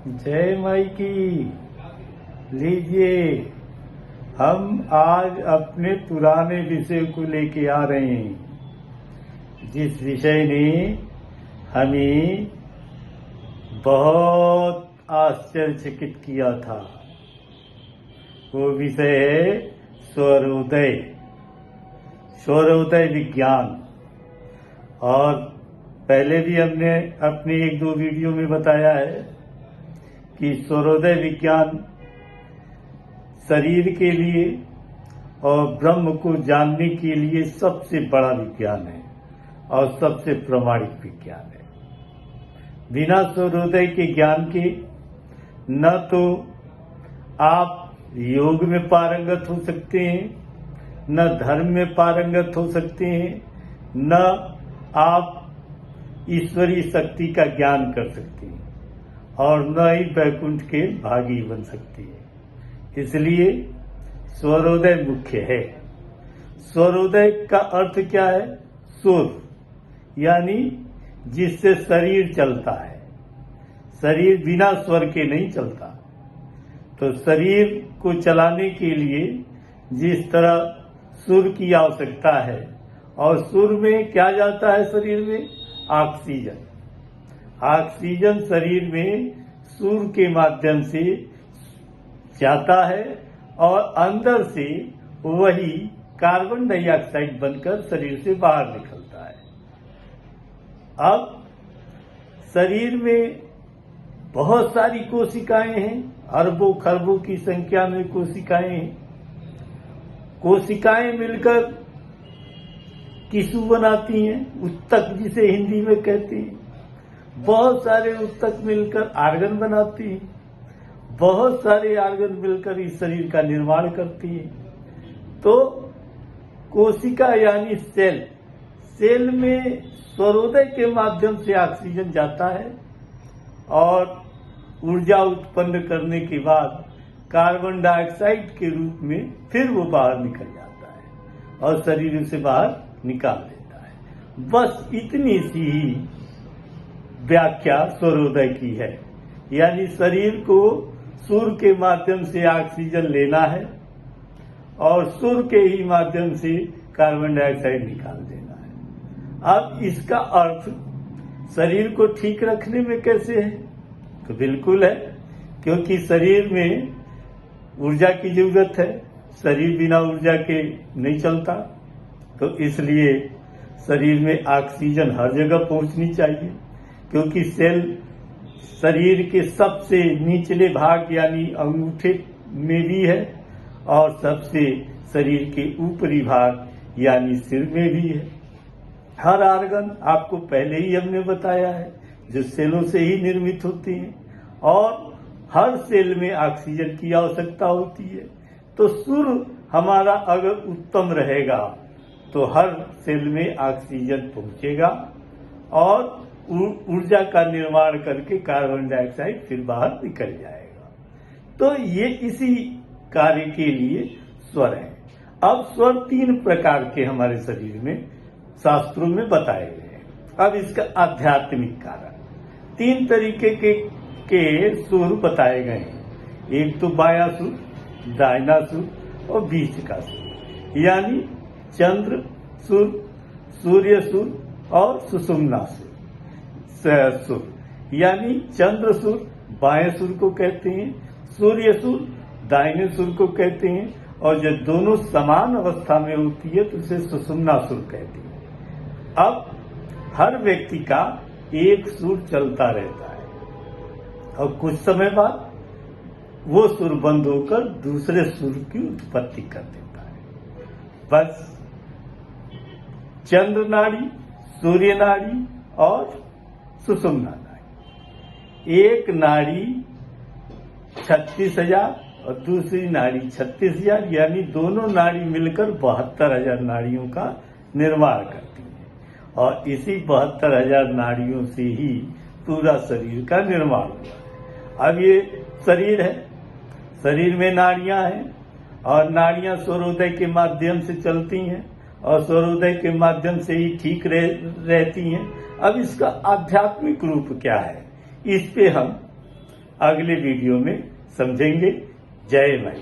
जय माई की। लीजिए, हम आज अपने पुराने विषय को लेके आ रहे हैं, जिस विषय ने हमें बहुत आश्चर्यचकित किया था। वो विषय है सौरोदय, सौरोदय विज्ञान। और पहले भी हमने अपने 1-2 वीडियो में बताया है कि सौरोदय विज्ञान शरीर के लिए और ब्रह्म को जानने के लिए सबसे बड़ा विज्ञान है और सबसे प्रामाणिक विज्ञान है। बिना सौरोदय के ज्ञान के न तो आप योग में पारंगत हो सकते हैं, न धर्म में पारंगत हो सकते हैं, न आप ईश्वरीय शक्ति का ज्ञान कर सकते हैं और न ही वैकुंठ के भागी बन सकते हैं। इसलिए सौरोदय मुख्य है। सौरोदय का अर्थ क्या है? सौर, यानी जिससे शरीर चलता है। शरीर बिना स्वर के नहीं चलता। तो शरीर को चलाने के लिए जिस तरह सुर की आवश्यकता है, और सुर में क्या जाता है शरीर में? ऑक्सीजन। ऑक्सीजन शरीर में सुर के माध्यम से जाता है और अंदर से वही कार्बन डाइऑक्साइड बनकर शरीर से बाहर निकलता है। अब शरीर में बहुत सारी कोशिकाएं हैं, अरबों खरबों की संख्या में कोशिकाएं हैं। कोशिकाएं मिलकर टिश्यू बनाती हैं, ऊतक जिसे हिंदी में कहते हैं। बहुत सारे ऊतक मिलकर आर्गन बनाती हैं। बहुत सारे आर्गन मिलकर इस शरीर का निर्माण करती हैं। तो कोशिका यानी सेल, सेल में सौरोदय के माध्यम से ऑक्सीजन जाता है और ऊर्जा उत्पन्न करने के बाद कार्बन डाइऑक्साइड के रूप में फिर वो बाहर निकल जाता है और शरीर उसे बाहर निकाल देता है। बस इतनी सी ही व्याख्या सौरोदय की है, यानी शरीर को सूर्य के माध्यम से ऑक्सीजन लेना है और सूर्य के ही माध्यम से कार्बन डाइऑक्साइड निकाल देना है। अब इसका अर्थ शरीर को ठीक रखने में कैसे है? तो बिल्कुल है, क्योंकि शरीर में ऊर्जा की जरूरत है। शरीर बिना ऊर्जा के नहीं चलता। तो इसलिए शरीर में ऑक्सीजन हर जगह पहुंचनी चाहिए, क्योंकि सेल शरीर के सबसे निचले भाग यानी अंगूठे में भी है और सबसे शरीर के ऊपरी भाग यानी सिर में भी है। हर आर्गन आपको पहले ही हमने बताया है जो सेलों से ही निर्मित होती हैं और हर सेल में ऑक्सीजन की आवश्यकता होती है। तो सूर्य हमारा अगर उत्तम रहेगा तो हर सेल में ऑक्सीजन पहुंचेगा और ऊर्जा का निर्माण करके कार्बन डाइऑक्साइड फिर बाहर निकल जाएगा। तो ये इसी कार्य के लिए स्वर है। अब स्वर 3 प्रकार के हमारे शरीर में शास्त्रों में बताए गए हैं। अब इसका आध्यात्मिक कारण 3 तरीके के सुर बताए गए हैं। एक तो बायां सुर, दाहिना सुर और बीच का सुर, यानी चंद्र सुर, सूर्य सुर और सुषुम्ना सुर। यानी चंद्र सुर बाएं सुर को कहते हैं, सूर्य सुर दाहिने सुर को कहते हैं, और जब दोनों समान अवस्था में होती है तो उसे सुषुम्ना सुर कहते हैं। अब हर व्यक्ति का एक सुर चलता रहता है और कुछ समय बाद वो सुर बंद होकर दूसरे सुर की उत्पत्ति कर देता है। बस चंद्र नाड़ी, सूर्य नाड़ी और सुषुम्ना नाड़ी। एक नाड़ी 36,000 और दूसरी नाड़ी 36,000, यानी दोनों नाड़ी मिलकर 72,000 नाड़ियों का निर्माण करती है और इसी 72,000 नाड़ियों से ही पूरा शरीर का निर्माण हुआ है। अब ये शरीर है, शरीर में नाड़ियां हैं और नाड़ियां सौरोदय के माध्यम से चलती हैं और सौरोदय के माध्यम से ही ठीक रहती हैं। अब इसका आध्यात्मिक रूप क्या है, इस पे हम अगले वीडियो में समझेंगे। जय माई।